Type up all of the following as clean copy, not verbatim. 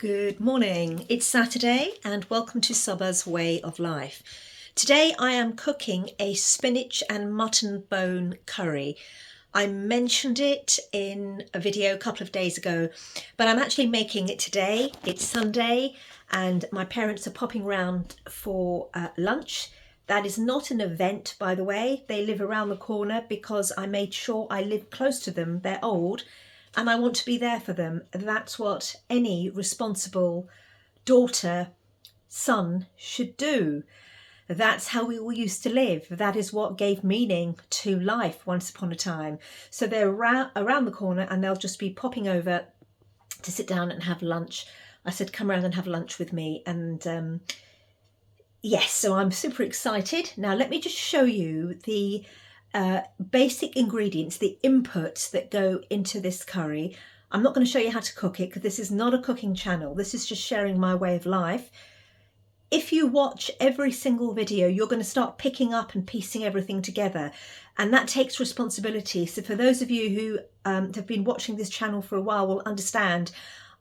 Good morning, it's Saturday and welcome to Subba's Way of Life. Today I am cooking a spinach and mutton bone curry. I mentioned it in a video a couple of days ago, but I'm actually making it today. It's Sunday and my parents are popping round for lunch. That is not an event, by the way. They live around the corner because I made sure I live close to them. They're old and I want to be there for them. That's what any responsible daughter, son should do. That's how we all used to live. That is what gave meaning to life once upon a time. So they're around the corner and they'll just be popping over to sit down and have lunch. I said, come around and have lunch with me. And yes, so I'm super excited. Now let me just show you the basic ingredients, the inputs that go into this curry. I'm not going to show you how to cook it because this is not a cooking channel. This is just sharing my way of life. If you watch every single video, you're going to start picking up and piecing everything together. And that takes responsibility. So for those of you who have been watching this channel for a while will understand,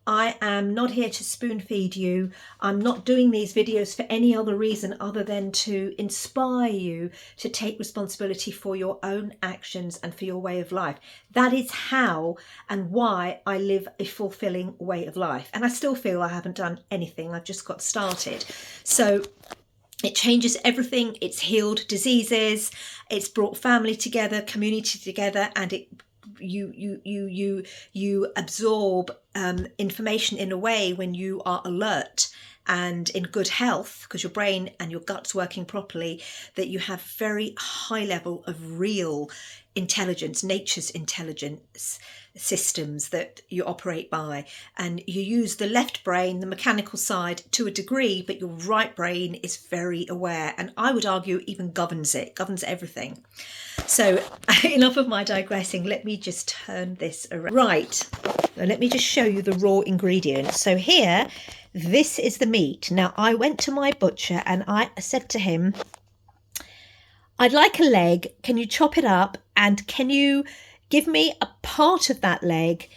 I am not here to spoon feed you. I'm not doing these videos for any other reason other than to inspire you to take responsibility for your own actions and for your way of life. That is how and why I live a fulfilling way of life. And I still feel I haven't done anything. I've just got started. So it changes everything. It's healed diseases. It's brought family together, community together, and you absorb information in a way when you are alert and in good health, because your brain and your gut's working properly, that you have very high level of real intelligence, nature's intelligence systems that you operate by. And you use the left brain, the mechanical side, to a degree, but your right brain is very aware, and I would argue even governs everything. So enough of my digressing. Let me just turn this around. Right, now let me just show you the raw ingredients. So here, this is the meat. Now I went to my butcher and I said to him, I'd like a leg. Can you chop it up? And can you give me a part of that leg?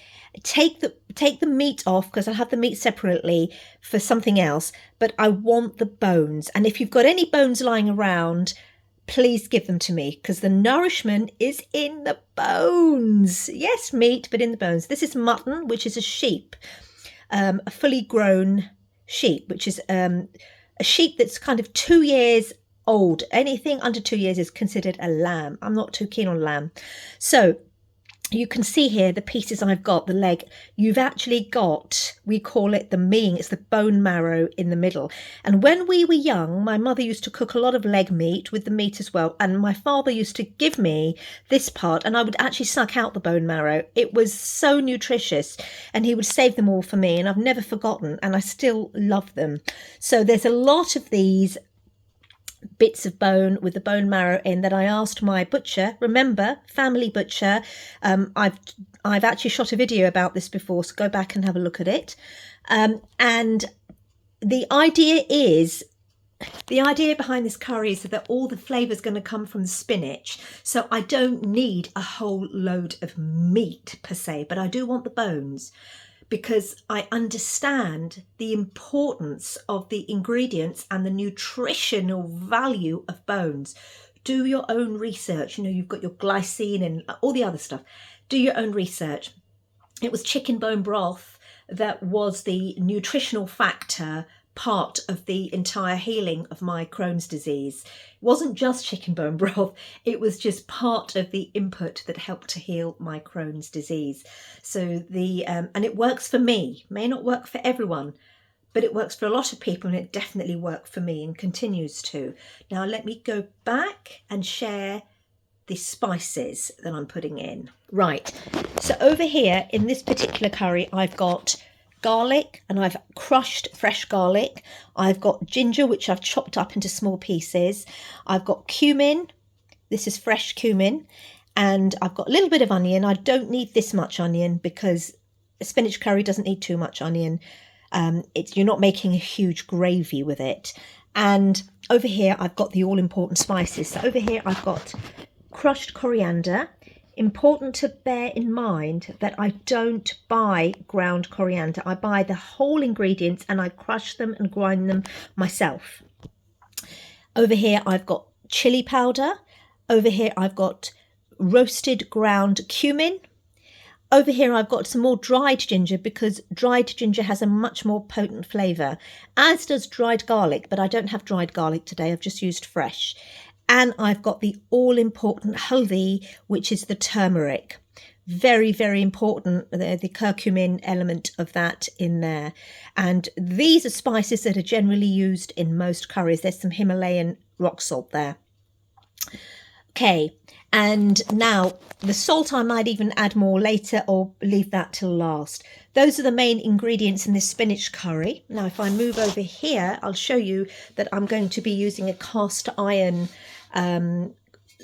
Take the meat off, because I'll have the meat separately for something else, but I want the bones. And if you've got any bones lying around, please give them to me, because the nourishment is in the bones. Yes, meat, but in the bones. This is mutton, which is a sheep, a fully grown sheep, which is a sheep that's kind of 2 years old. Anything under 2 years is considered a lamb. I'm not too keen on lamb. So you can see here the pieces I've got, the leg. You've actually got, we call it the meing, it's the bone marrow in the middle. And when we were young, my mother used to cook a lot of leg meat with the meat as well. And my father used to give me this part and I would actually suck out the bone marrow. It was so nutritious and he would save them all for me, and I've never forgotten, and I still love them. So there's a lot of these bits of bone with the bone marrow in that I asked my butcher, remember, family butcher. I've actually shot a video about this before, so go back and have a look at it. And the idea behind this curry is that all the flavour is going to come from the spinach. So I don't need a whole load of meat per se, but I do want the bones, because I understand the importance of the ingredients and the nutritional value of bones. Do your own research. You know, you've got your glycine and all the other stuff. Do your own research. It was chicken bone broth that was the nutritional factor part of the entire healing of my Crohn's disease. It wasn't just chicken bone broth, it was just part of the input that helped to heal my Crohn's disease. So and it works for me. May not work for everyone, but it works for a lot of people, and it definitely worked for me and continues to. Now let me go back and share the spices that I'm putting in. Right, so over here in this particular curry, I've got garlic, and I've crushed fresh garlic. I've got ginger, which I've chopped up into small pieces. I've got cumin. This is fresh cumin. And I've got a little bit of onion. I don't need this much onion because a spinach curry doesn't need too much onion. You're not making a huge gravy with it. And over here, I've got the all-important spices. So over here, I've got crushed coriander. important to bear in mind that I don't buy ground coriander. I buy the whole ingredients and I crush them and grind them myself. Over here I've got chili powder. Over here I've got roasted ground cumin. Over here I've got some more dried ginger, because dried ginger has a much more potent flavour, as does dried garlic, but I don't have dried garlic today, I've just used fresh. And I've got the all-important haldi, which is the turmeric. Very, very important, the curcumin element of that in there. And these are spices that are generally used in most curries. There's some Himalayan rock salt there. Okay, and now the salt I might even add more later or leave that till last. Those are the main ingredients in this spinach curry. Now if I move over here, I'll show you that I'm going to be using a cast iron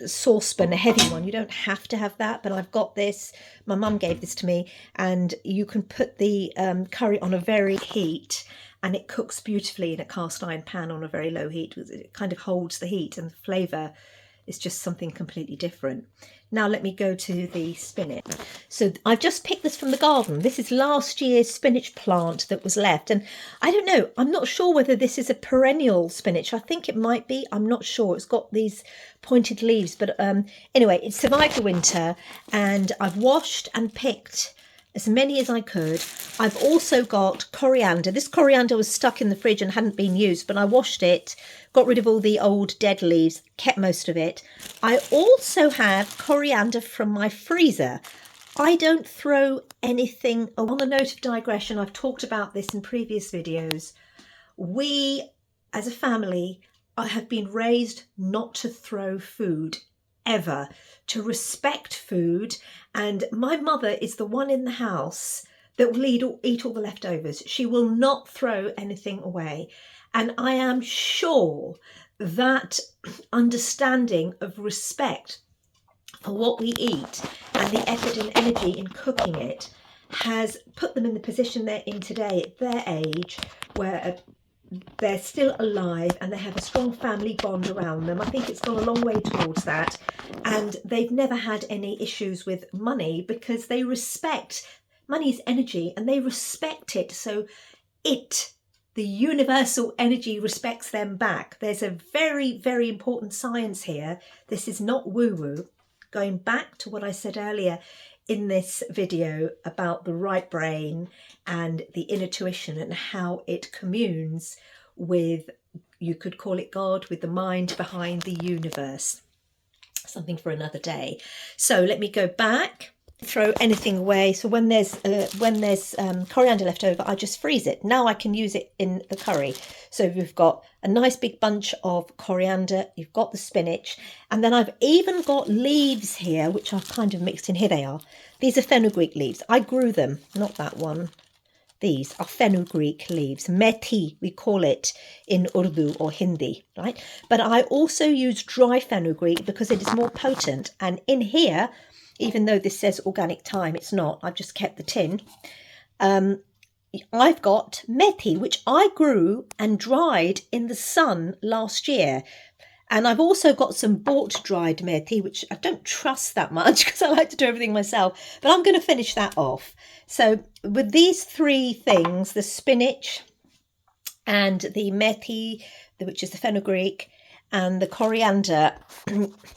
saucepan, a heavy one. You don't have to have that, but I've got this. My mum gave this to me, and you can put the curry on a very heat and it cooks beautifully in a cast iron pan on a very low heat. It kind of holds the heat and the flavour. It's just something completely different. Now let me go to the spinach. So I've just picked this from the garden. This is last year's spinach plant that was left. And I don't know, I'm not sure whether this is a perennial spinach. I think it might be, I'm not sure. It's got these pointed leaves. But anyway, it survived the winter, and I've washed and picked as many as I could. I've also got coriander. This coriander was stuck in the fridge and hadn't been used, but I washed it, got rid of all the old dead leaves, kept most of it. I also have coriander from my freezer. I don't throw anything. Oh, on the note of digression, I've talked about this in previous videos. We, as a family, have been raised not to throw food ever, to respect food. And my mother is the one in the house that will eat all the leftovers. She will not throw anything away. And I am sure that understanding of respect for what we eat and the effort and energy in cooking it has put them in the position they're in today at their age, where they're still alive and they have a strong family bond around them. I think it's gone a long way towards that, and they've never had any issues with money because they respect money's energy and they respect it. So the universal energy respects them back. There's a very, very important science here. This is not woo-woo. Going back to what I said earlier in this video about the right brain and the inner tuition and how it communes with, you could call it God, with the mind behind the universe. Something for another day. So let me go back. Throw anything away. So when there's coriander left over, I just freeze it. Now I can use it in the curry. So you've got a nice big bunch of coriander, you've got the spinach, and then I've even got leaves here, which I've kind of mixed in. Here they are. These are fenugreek leaves. I grew them, not that one. These are fenugreek leaves. Methi, we call it in Urdu or Hindi, right? But I also use dry fenugreek because it is more potent. And in here, even though this says organic thyme, it's not. I've just kept the tin. I've got methi, which I grew and dried in the sun last year. And I've also got some bought dried methi, which I don't trust that much because I like to do everything myself. But I'm going to finish that off. So with these three things, the spinach and the methi, which is the fenugreek, and the coriander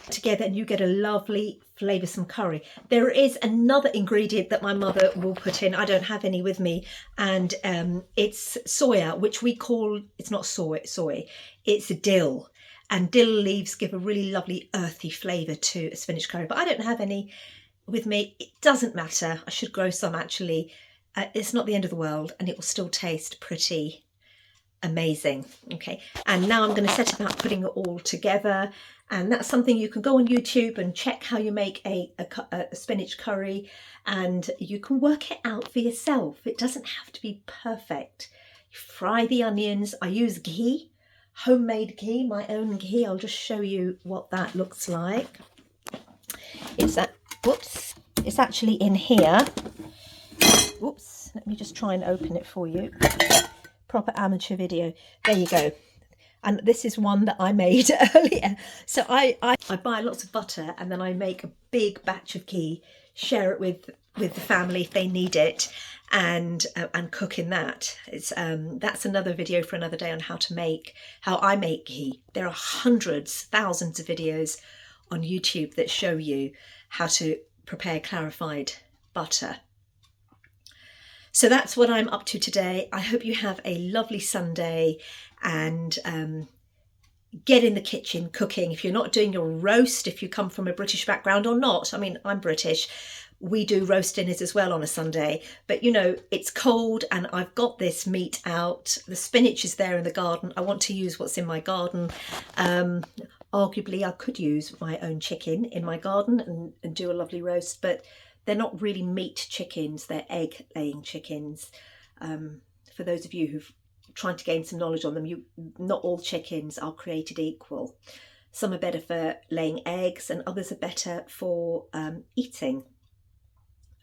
together, and you get a lovely flavoursome curry. There is another ingredient that my mother will put in. I don't have any with me, and it's soya, which we call, it's not soy, it's dill. And dill leaves give a really lovely earthy flavour to a spinach curry, but I don't have any with me. It doesn't matter. I should grow some actually. It's not the end of the world, and it will still taste pretty amazing. Okay, and now I'm going to set about putting it all together, and that's something you can go on YouTube and check how you make a spinach curry, and you can work it out for yourself. It doesn't have to be perfect. You fry the onions. I use ghee, homemade ghee, my own ghee. I'll just show you what that looks like. It's actually in here. Whoops, let me just try and open it for you. Proper amateur video. There you go. And this is one that I made earlier. So I buy lots of butter, and then I make a big batch of ghee, share it with the family if they need it, and cook in that. It's that's another video for another day on how I make ghee. There are hundreds, thousands of videos on YouTube that show you how to prepare clarified butter. So that's what I'm up to today. I hope you have a lovely Sunday, and get in the kitchen cooking. If you're not doing your roast, if you come from a British background or not, I mean, I'm British, we do roast dinners as well on a Sunday, but you know, it's cold and I've got this meat out. The spinach is there in the garden. I want to use what's in my garden. Arguably I could use my own chicken in my garden and do a lovely roast, but they're not really meat chickens, they're egg laying chickens. For those of you who've trying to gain some knowledge on them, not all chickens are created equal. Some are better for laying eggs and others are better for eating,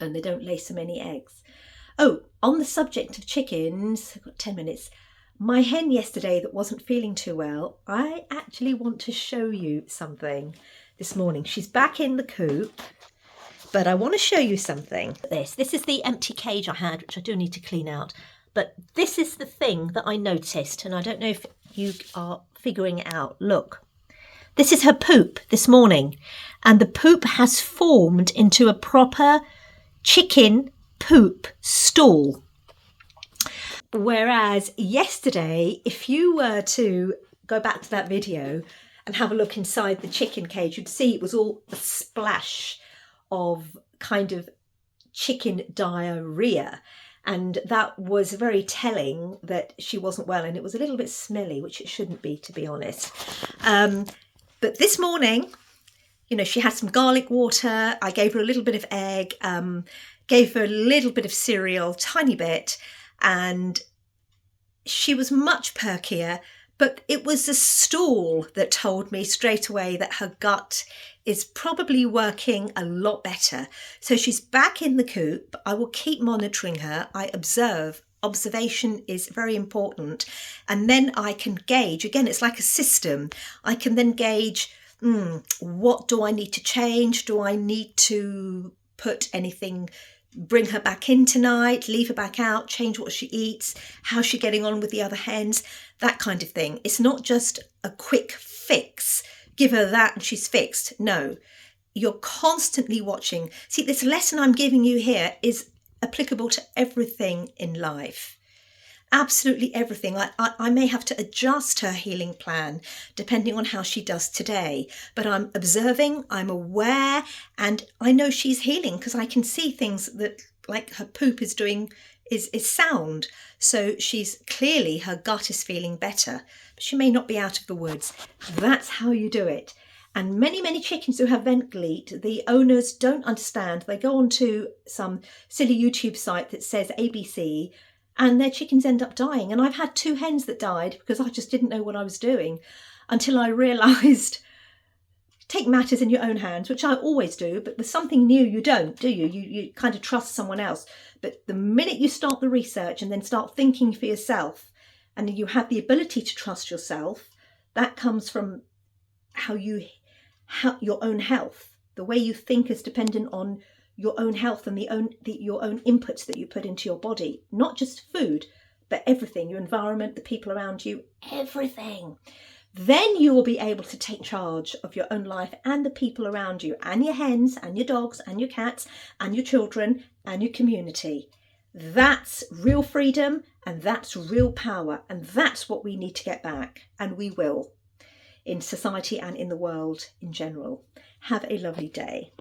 and they don't lay so many eggs. Oh, on the subject of chickens, I've got 10 minutes. My hen yesterday that wasn't feeling too well, I actually want to show you something this morning. She's back in the coop, but I want to show you something. This is the empty cage I had, which I do need to clean out. But this is the thing that I noticed, and I don't know if you are figuring it out. Look, this is her poop this morning, and the poop has formed into a proper chicken poop stool. Whereas yesterday, if you were to go back to that video and have a look inside the chicken cage, you'd see it was all a splash of kind of chicken diarrhea. And that was very telling that she wasn't well, and it was a little bit smelly, which it shouldn't be, to be honest. But this morning, you know, she had some garlic water. I gave her a little bit of egg, gave her a little bit of cereal, tiny bit, and she was much perkier. But it was the stool that told me straight away that her gut is probably working a lot better. So she's back in the coop. I will keep monitoring her. I observe. Observation is very important. And then I can gauge, again, it's like a system. I can then gauge, what do I need to change? Do I need to put anything, bring her back in tonight, leave her back out, change what she eats, how's she getting on with the other hens, that kind of thing. It's not just a quick fix, give her that and she's fixed. No, you're constantly watching. See, this lesson I'm giving you here is applicable to everything in life. Absolutely everything. I may have to adjust her healing plan depending on how she does today, but I'm observing, I'm aware, and I know she's healing because I can see things that, like her poop is doing, is sound. So she's clearly, her gut is feeling better, but she may not be out of the woods. That's how you do it. And many chickens who have vent gleat, the owners don't understand. They go onto some silly YouTube site that says ABC, and their chickens end up dying. And I've had 2 hens that died because I just didn't know what I was doing until I realised, take matters in your own hands, which I always do, but with something new you don't, do you? You kind of trust someone else. But the minute you start the research and then start thinking for yourself, and you have the ability to trust yourself, that comes from your own health. The way you think is dependent on your own health and your own inputs that you put into your body, not just food, but everything, your environment, the people around you, everything. Then you will be able to take charge of your own life and the people around you, and your hens and your dogs and your cats and your children and your community. That's real freedom, and that's real power, and that's what we need to get back, and we will, in society and in the world in general. Have a lovely day.